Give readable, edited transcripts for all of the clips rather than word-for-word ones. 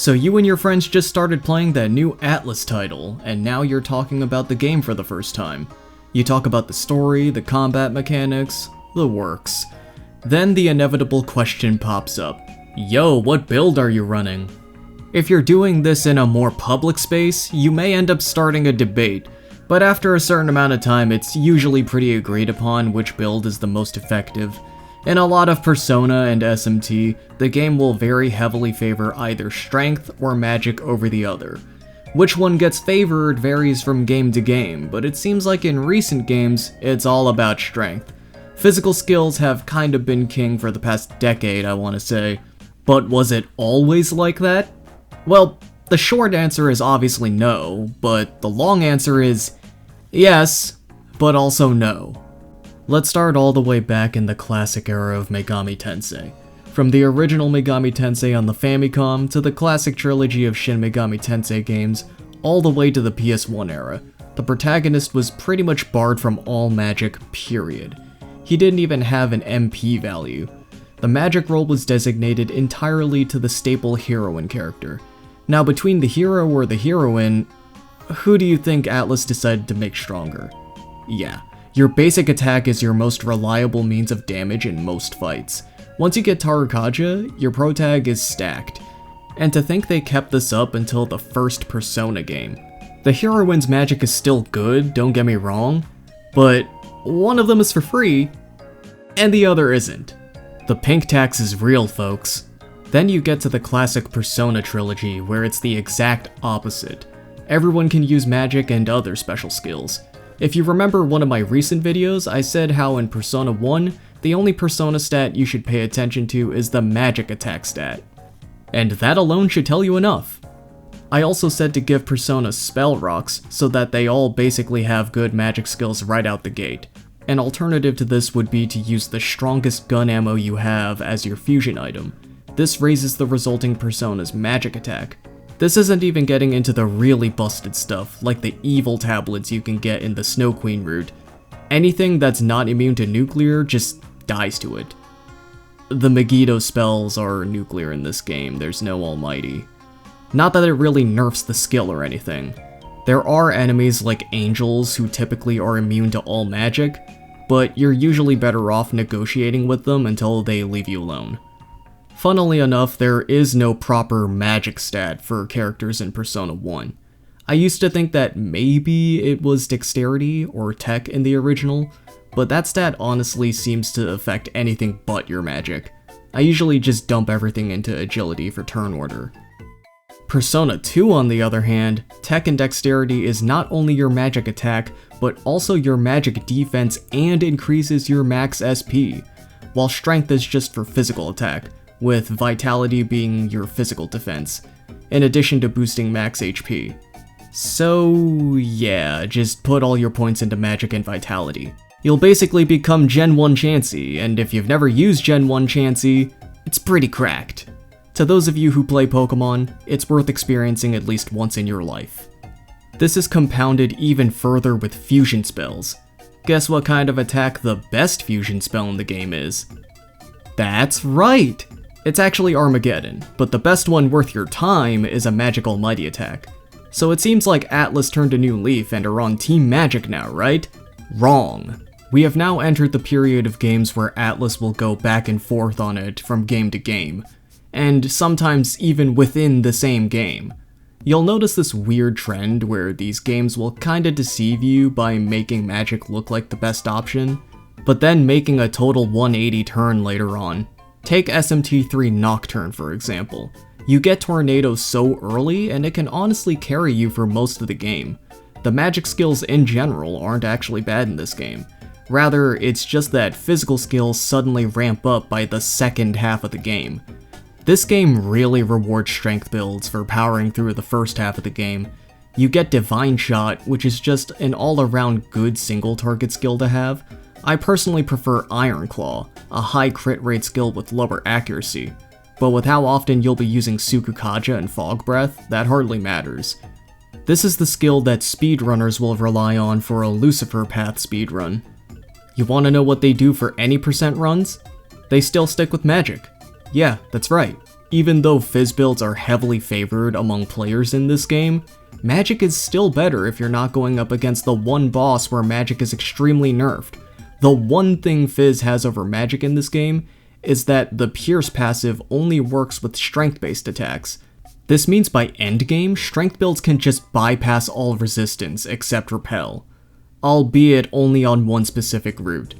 So you and your friends just started playing that new Atlus title, and now you're talking about the game for the first time. You talk about the story, the combat mechanics, the works. Then the inevitable question pops up. Yo, what build are you running? If you're doing this in a more public space, you may end up starting a debate, but after a certain amount of time it's usually pretty agreed upon which build is the most effective. In a lot of Persona and SMT, the game will very heavily favor either strength or magic over the other. Which one gets favored varies from game to game, but it seems like in recent games, it's all about strength. Physical skills have kind of been king for the past decade, I want to say. But was it always like that? Well, the short answer is obviously no, but the long answer is yes, but also no. Let's start all the way back in the classic era of Megami Tensei. From the original Megami Tensei on the Famicom to the classic trilogy of Shin Megami Tensei games, all the way to the PS1 era, the protagonist was pretty much barred from all magic, period. He didn't even have an MP value. The magic role was designated entirely to the staple heroine character. Now between the hero or the heroine, who do you think Atlus decided to make stronger? Yeah. Your basic attack is your most reliable means of damage in most fights. Once you get Tarukaja, your protag is stacked. And to think they kept this up until the first Persona game. The heroine's magic is still good, don't get me wrong, but one of them is for free, and the other isn't. The pink tax is real, folks. Then you get to the classic Persona trilogy, where it's the exact opposite. Everyone can use magic and other special skills. If you remember one of my recent videos, I said how in Persona 1, the only Persona stat you should pay attention to is the magic attack stat. And that alone should tell you enough. I also said to give Persona spell rocks, so that they all basically have good magic skills right out the gate. An alternative to this would be to use the strongest gun ammo you have as your fusion item. This raises the resulting Persona's magic attack. This isn't even getting into the really busted stuff, like the evil tablets you can get in the Snow Queen route. Anything that's not immune to nuclear just dies to it. The Megiddo spells are nuclear in this game, there's no almighty. Not that it really nerfs the skill or anything. There are enemies like angels who typically are immune to all magic, but you're usually better off negotiating with them until they leave you alone. Funnily enough, there is no proper magic stat for characters in Persona 1. I used to think that maybe it was dexterity or tech in the original, but that stat honestly seems to affect anything but your magic. I usually just dump everything into agility for turn order. Persona 2 on the other hand, tech and dexterity is not only your magic attack, but also your magic defense and increases your max SP, while strength is just for physical attack, with vitality being your physical defense, in addition to boosting max HP. So yeah, just put all your points into magic and vitality. You'll basically become Gen 1 Chansey, and if you've never used Gen 1 Chansey, it's pretty cracked. To those of you who play Pokemon, it's worth experiencing at least once in your life. This is compounded even further with fusion spells. Guess what kind of attack the best fusion spell in the game is? That's right! It's actually Armageddon, but the best one worth your time is a Magic Almighty attack. So it seems like Atlus turned a new leaf and are on Team Magic now, right? Wrong. We have now entered the period of games where Atlus will go back and forth on it from game to game, and sometimes even within the same game. You'll notice this weird trend where these games will kinda deceive you by making magic look like the best option, but then making a total 180 turn later on. Take SMT3 Nocturne for example. You get Tornado so early and it can honestly carry you for most of the game. The magic skills in general aren't actually bad in this game. Rather, it's just that physical skills suddenly ramp up by the second half of the game. This game really rewards strength builds for powering through the first half of the game. You get Divine Shot, which is just an all-around good single target skill to have. I personally prefer Iron Claw, a high crit rate skill with lower accuracy. But with how often you'll be using Sukukaja and Fog Breath, that hardly matters. This is the skill that speedrunners will rely on for a Lucifer Path speedrun. You want to know what they do for any percent runs? They still stick with magic. Yeah, that's right. Even though phys builds are heavily favored among players in this game, magic is still better if you're not going up against the one boss where magic is extremely nerfed. The one thing phys has over magic in this game is that the pierce passive only works with strength-based attacks. This means by endgame, strength builds can just bypass all resistance except repel, albeit only on one specific route.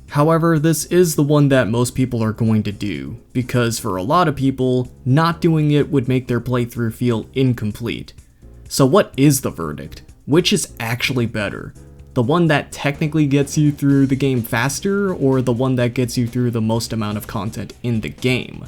However, this is the one that most people are going to do, because for a lot of people, not doing it would make their playthrough feel incomplete. So what is the verdict? Which is actually better? The one that technically gets you through the game faster, or the one that gets you through the most amount of content in the game?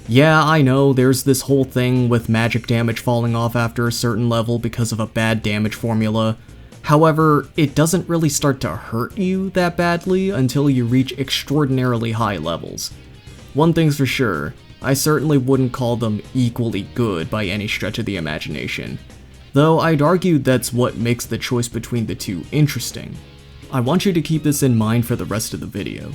Yeah, I know, there's this whole thing with magic damage falling off after a certain level because of a bad damage formula. However, it doesn't really start to hurt you that badly until you reach extraordinarily high levels. One thing's for sure, I certainly wouldn't call them equally good by any stretch of the imagination, though I'd argue that's what makes the choice between the two interesting. I want you to keep this in mind for the rest of the video.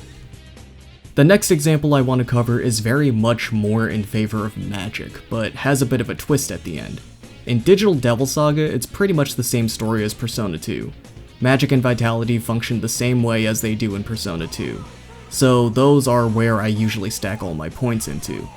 The next example I want to cover is very much more in favor of magic, but has a bit of a twist at the end. In Digital Devil Saga, it's pretty much the same story as Persona 2. Magic and Vitality function the same way as they do in Persona 2, so those are where I usually stack all my points into.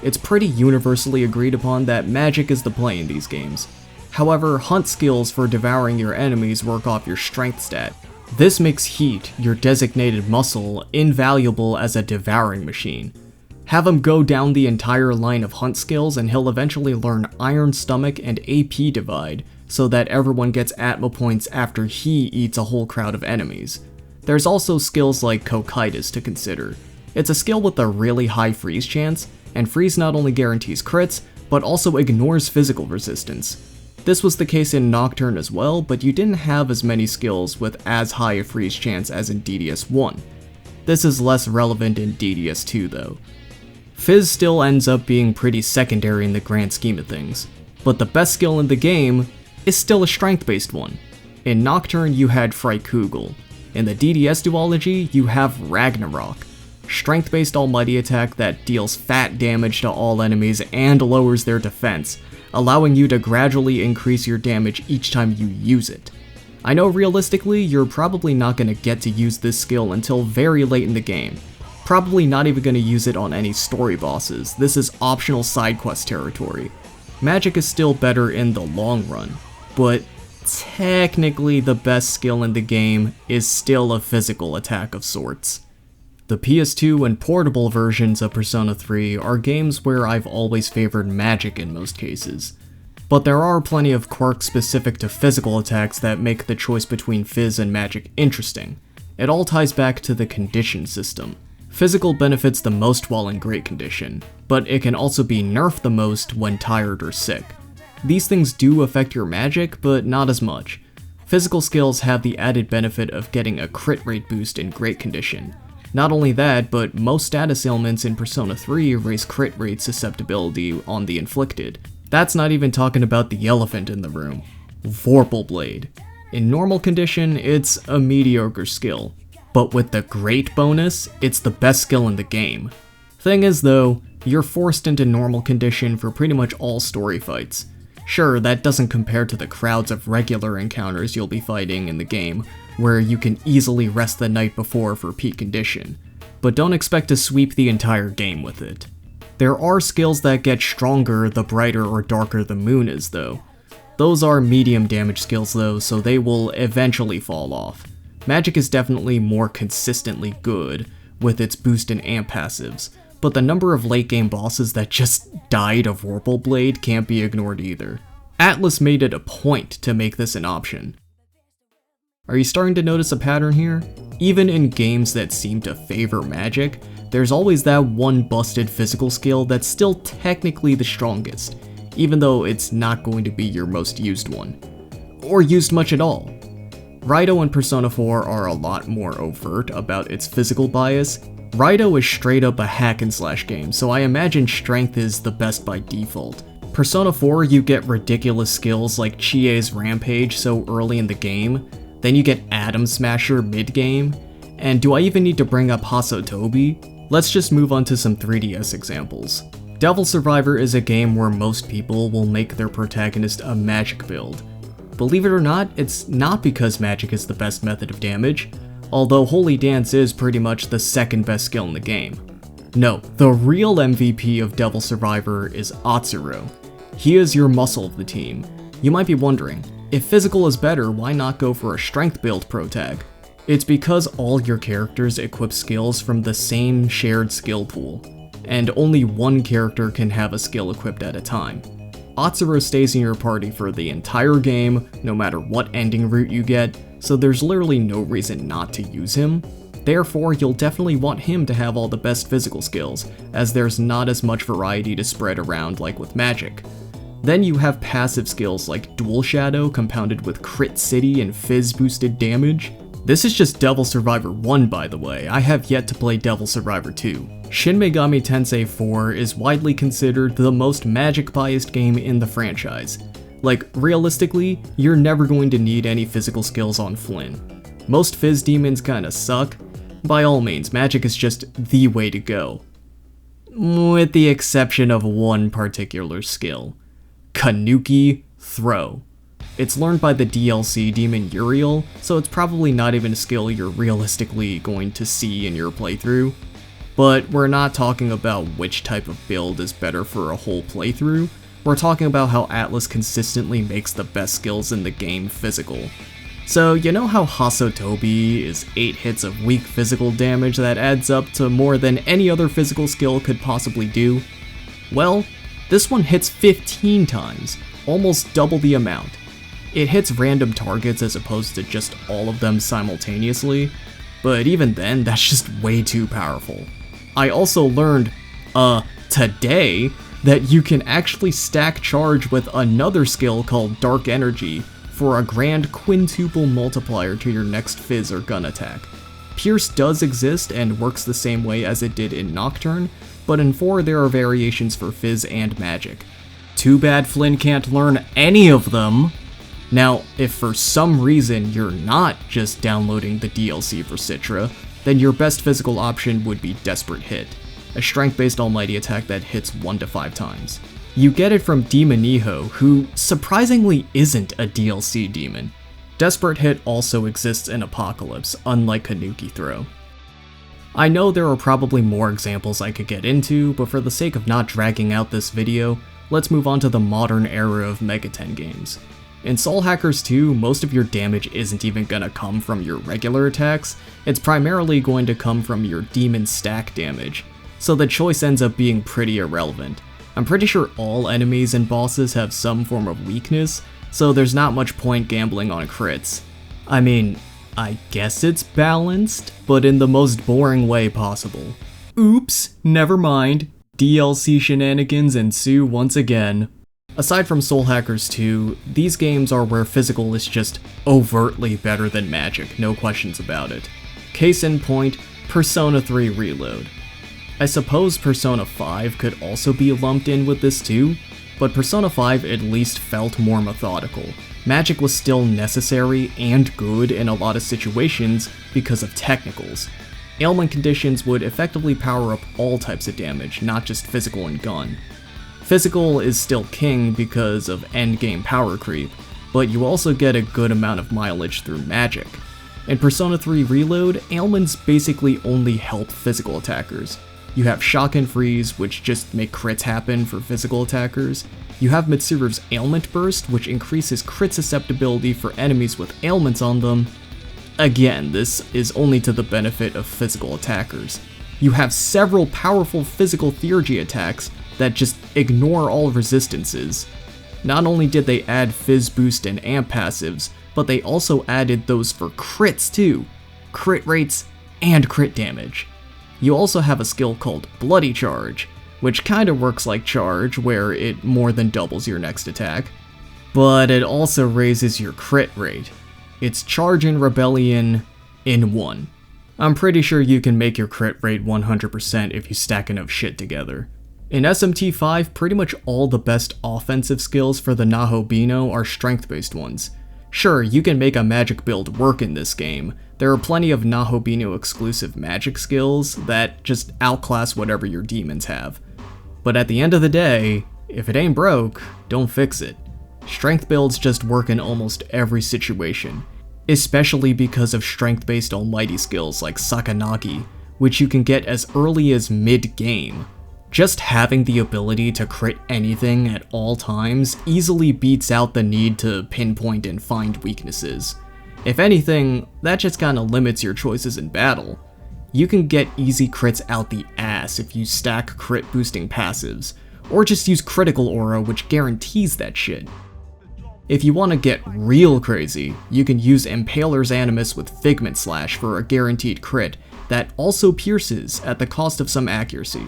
It's pretty universally agreed upon that magic is the play in these games. However, hunt skills for devouring your enemies work off your strength stat. This makes heat, your designated muscle, invaluable as a devouring machine. Have him go down the entire line of hunt skills and he'll eventually learn Iron Stomach and AP Divide, so that everyone gets Atma points after he eats a whole crowd of enemies. There's also skills like Cocytus to consider. It's a skill with a really high freeze chance, and freeze not only guarantees crits, but also ignores physical resistance. This was the case in Nocturne as well, but you didn't have as many skills with as high a freeze chance as in DDS1. This is less relevant in DDS2 though. Phys still ends up being pretty secondary in the grand scheme of things, but the best skill in the game is still a strength-based one. In Nocturne you had Freikugel. In the DDS duology you have Ragnarok, strength-based almighty attack that deals fat damage to all enemies and lowers their defense, allowing you to gradually increase your damage each time you use it. I know realistically you're probably not going to get to use this skill until very late in the game. Probably not even going to use it on any story bosses, this is optional side quest territory. Magic is still better in the long run, but technically the best skill in the game is still a physical attack of sorts. The PS2 and portable versions of Persona 3 are games where I've always favored magic in most cases, but there are plenty of quirks specific to physical attacks that make the choice between phys and magic interesting. It all ties back to the condition system. Physical benefits the most while in great condition, but it can also be nerfed the most when tired or sick. These things do affect your magic, but not as much. Physical skills have the added benefit of getting a crit rate boost in great condition. Not only that, but most status ailments in Persona 3 raise crit rate susceptibility on the inflicted. That's not even talking about the elephant in the room, Vorpal Blade. In normal condition, it's a mediocre skill, but with the great bonus, it's the best skill in the game. Thing is though, you're forced into normal condition for pretty much all story fights. Sure, that doesn't compare to the crowds of regular encounters you'll be fighting in the game, where you can easily rest the night before for peak condition, but don't expect to sweep the entire game with it. There are skills that get stronger the brighter or darker the moon is though. Those are medium damage skills though, so they will eventually fall off. Magic is definitely more consistently good with its boost and amp passives, but the number of late game bosses that just died of Vorpal Blade can't be ignored either. Atlus made it a point to make this an option. Are you starting to notice a pattern here? Even in games that seem to favor magic, there's always that one busted physical skill that's still technically the strongest, even though it's not going to be your most used one. Or used much at all. Raito and Persona 4 are a lot more overt about its physical bias. Raito is straight up a hack and slash game, so I imagine strength is the best by default. Persona 4 you get ridiculous skills like Chie's Rampage so early in the game, then you get Atom Smasher mid-game, and do I even need to bring up Hassou Tobi? Let's just move on to some 3DS examples. Devil Survivor is a game where most people will make their protagonist a magic build. Believe it or not, it's not because magic is the best method of damage, although Holy Dance is pretty much the second best skill in the game. No, the real MVP of Devil Survivor is Atsuro. He is your muscle of the team. You might be wondering, if physical is better, why not go for a strength build protag? It's because all your characters equip skills from the same shared skill pool, and only one character can have a skill equipped at a time. Atsuro stays in your party for the entire game, no matter what ending route you get, so there's literally no reason not to use him. Therefore, you'll definitely want him to have all the best physical skills, as there's not as much variety to spread around like with magic. Then you have passive skills like Dual Shadow compounded with Crit City and Phys boosted damage. This is just Devil Survivor 1 by the way, I have yet to play Devil Survivor 2. Shin Megami Tensei 4 is widely considered the most magic-biased game in the franchise. Like, realistically, you're never going to need any physical skills on Flynn. Most phys demons kinda suck. By all means, magic is just the way to go. With the exception of one particular skill. Kanuki Throw. It's learned by the DLC demon Uriel, so it's probably not even a skill you're realistically going to see in your playthrough. But we're not talking about which type of build is better for a whole playthrough, we're talking about how Atlus consistently makes the best skills in the game physical. So you know how Hassou Tobi is 8 hits of weak physical damage that adds up to more than any other physical skill could possibly do? Well, this one hits 15 times, almost double the amount. It hits random targets as opposed to just all of them simultaneously, but even then, that's just way too powerful. I also learned, today, that you can actually stack charge with another skill called Dark Energy for a grand quintuple multiplier to your next phys or gun attack. Pierce does exist and works the same way as it did in Nocturne, but in 4 there are variations for phys and magic. Too bad Flynn can't learn any of them. Now, if for some reason you're not just downloading the DLC for Citra, then your best physical option would be Desperate Hit, a strength-based almighty attack that hits 1 to 5 times. You get it from Demoniho, who surprisingly isn't a DLC demon. Desperate Hit also exists in Apocalypse, unlike Kanuki Throw. I know there are probably more examples I could get into, but for the sake of not dragging out this video, let's move on to the modern era of Megaten games. In Soul Hackers 2, most of your damage isn't even gonna come from your regular attacks, it's primarily going to come from your demon stack damage, so the choice ends up being pretty irrelevant. I'm pretty sure all enemies and bosses have some form of weakness, so there's not much point gambling on crits. I mean, I guess it's balanced, but in the most boring way possible. Oops, never mind. DLC shenanigans ensue once again. Aside from Soul Hackers 2, these games are where physical is just overtly better than magic, no questions about it. Case in point, Persona 3 Reload. I suppose Persona 5 could also be lumped in with this too, but Persona 5 at least felt more methodical. Magic was still necessary and good in a lot of situations because of technicals. Ailment conditions would effectively power up all types of damage, not just physical and gun. Physical is still king because of endgame power creep, but you also get a good amount of mileage through magic. In Persona 3 Reload, ailments basically only help physical attackers. You have Shock and Freeze, which just make crits happen for physical attackers. You have Mitsuru's Ailment Burst, which increases crit susceptibility for enemies with ailments on them. Again, this is only to the benefit of physical attackers. You have several powerful physical theurgy attacks that just ignore all resistances. Not only did they add Phys boost and amp passives, but they also added those for crits too. Crit rates and crit damage. You also have a skill called Bloody Charge, which kinda works like Charge, where it more than doubles your next attack, but it also raises your crit rate. It's Charge and Rebellion in one. I'm pretty sure you can make your crit rate 100% if you stack enough shit together. In SMT 5, pretty much all the best offensive skills for the Nahobino are strength-based ones. Sure, you can make a magic build work in this game. There are plenty of Nahobino exclusive magic skills that just outclass whatever your demons have. But at the end of the day, if it ain't broke, don't fix it. Strength builds just work in almost every situation, especially because of strength-based almighty skills like Sakanagi, which you can get as early as mid-game. Just having the ability to crit anything at all times easily beats out the need to pinpoint and find weaknesses. If anything, that just kinda limits your choices in battle. You can get easy crits out the ass if you stack crit boosting passives, or just use critical aura which guarantees that shit. If you want to get real crazy, you can use Impaler's Animus with Figment Slash for a guaranteed crit that also pierces at the cost of some accuracy.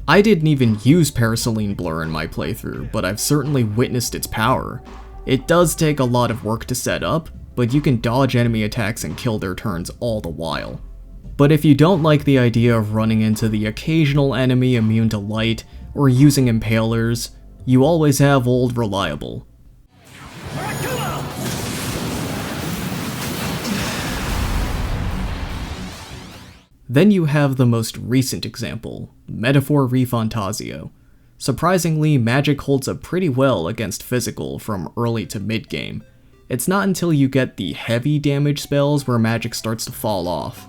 I didn't even use Paraselene Blur in my playthrough, but I've certainly witnessed its power. It does take a lot of work to set up, but you can dodge enemy attacks and kill their turns all the while. But if you don't like the idea of running into the occasional enemy immune to light, or using Impalers, you always have Old Reliable. Then you have the most recent example, Metaphor ReFantazio. Surprisingly, magic holds up pretty well against physical from early to mid-game. It's not until you get the heavy damage spells where magic starts to fall off.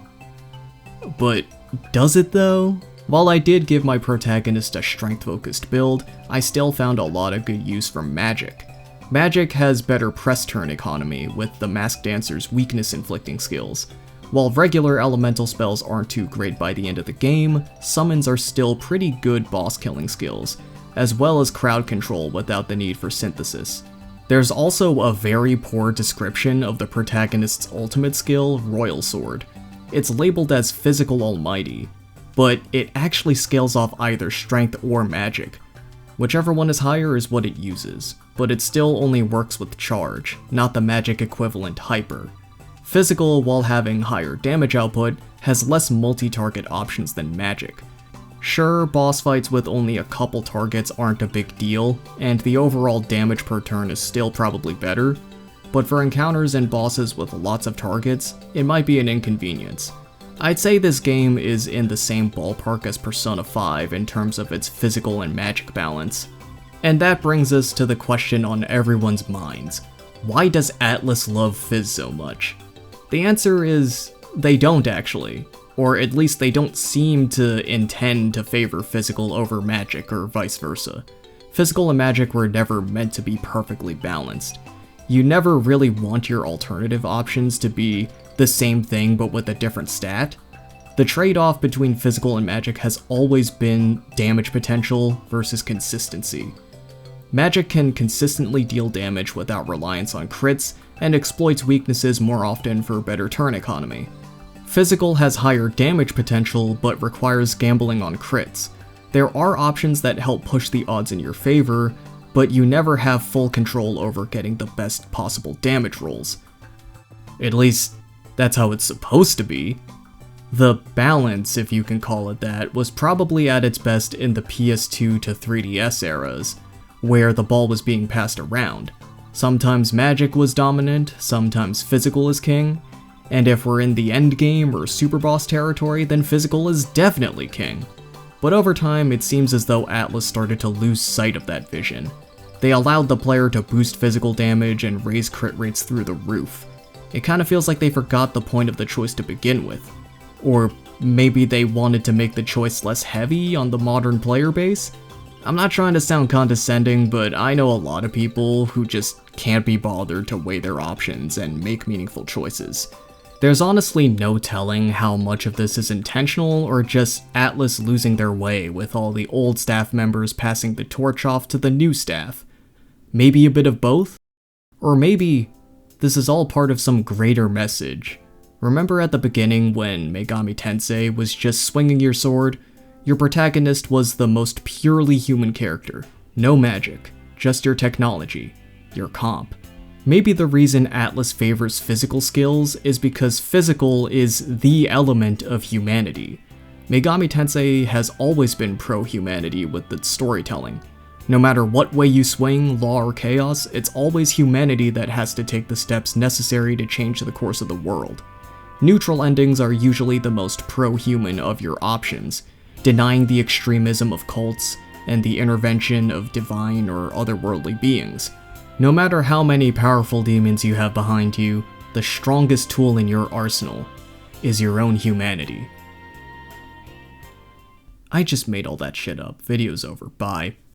But does it though? While I did give my protagonist a strength-focused build, I still found a lot of good use from magic. Magic has better press turn economy with the Masked Dancer's weakness-inflicting skills. While regular elemental spells aren't too great by the end of the game, summons are still pretty good boss-killing skills, as well as crowd control without the need for synthesis. There's also a very poor description of the protagonist's ultimate skill, Royal Sword. It's labeled as Physical Almighty, but it actually scales off either strength or magic. Whichever one is higher is what it uses, but it still only works with charge, not the magic equivalent hyper. Physical, while having higher damage output, has less multi-target options than magic. Sure, boss fights with only a couple targets aren't a big deal, and the overall damage per turn is still probably better, but for encounters and bosses with lots of targets, it might be an inconvenience. I'd say this game is in the same ballpark as Persona 5 in terms of its physical and magic balance. And that brings us to the question on everyone's minds. Why does Atlus love phys so much? The answer is, they don't actually. Or at least they don't seem to intend to favor physical over magic or vice versa. Physical and magic were never meant to be perfectly balanced. You never really want your alternative options to be the same thing but with a different stat. The trade-off between physical and magic has always been damage potential versus consistency. Magic can consistently deal damage without reliance on crits, and exploits weaknesses more often for better turn economy. Physical has higher damage potential, but requires gambling on crits. There are options that help push the odds in your favor, but you never have full control over getting the best possible damage rolls. At least, that's how it's supposed to be. The balance, if you can call it that, was probably at its best in the PS2 to 3DS eras, where the ball was being passed around. Sometimes magic was dominant, sometimes physical is king, and if we're in the endgame or super boss territory, then physical is definitely king. But over time, it seems as though Atlus started to lose sight of that vision. They allowed the player to boost physical damage and raise crit rates through the roof. It kinda feels like they forgot the point of the choice to begin with. Or maybe they wanted to make the choice less heavy on the modern player base? I'm not trying to sound condescending, but I know a lot of people who just can't be bothered to weigh their options and make meaningful choices. There's honestly no telling how much of this is intentional or just Atlus losing their way with all the old staff members passing the torch off to the new staff. Maybe a bit of both? Or maybe this is all part of some greater message. Remember at the beginning when Megami Tensei was just swinging your sword? Your protagonist was the most purely human character. No magic, just your technology, your comp. Maybe the reason Atlus favors physical skills is because physical is the element of humanity. Megami Tensei has always been pro-humanity with its storytelling. No matter what way you swing, law or chaos, it's always humanity that has to take the steps necessary to change the course of the world. Neutral endings are usually the most pro-human of your options, denying the extremism of cults, and the intervention of divine or otherworldly beings. No matter how many powerful demons you have behind you, the strongest tool in your arsenal is your own humanity. I just made all that shit up. Video's over. Bye.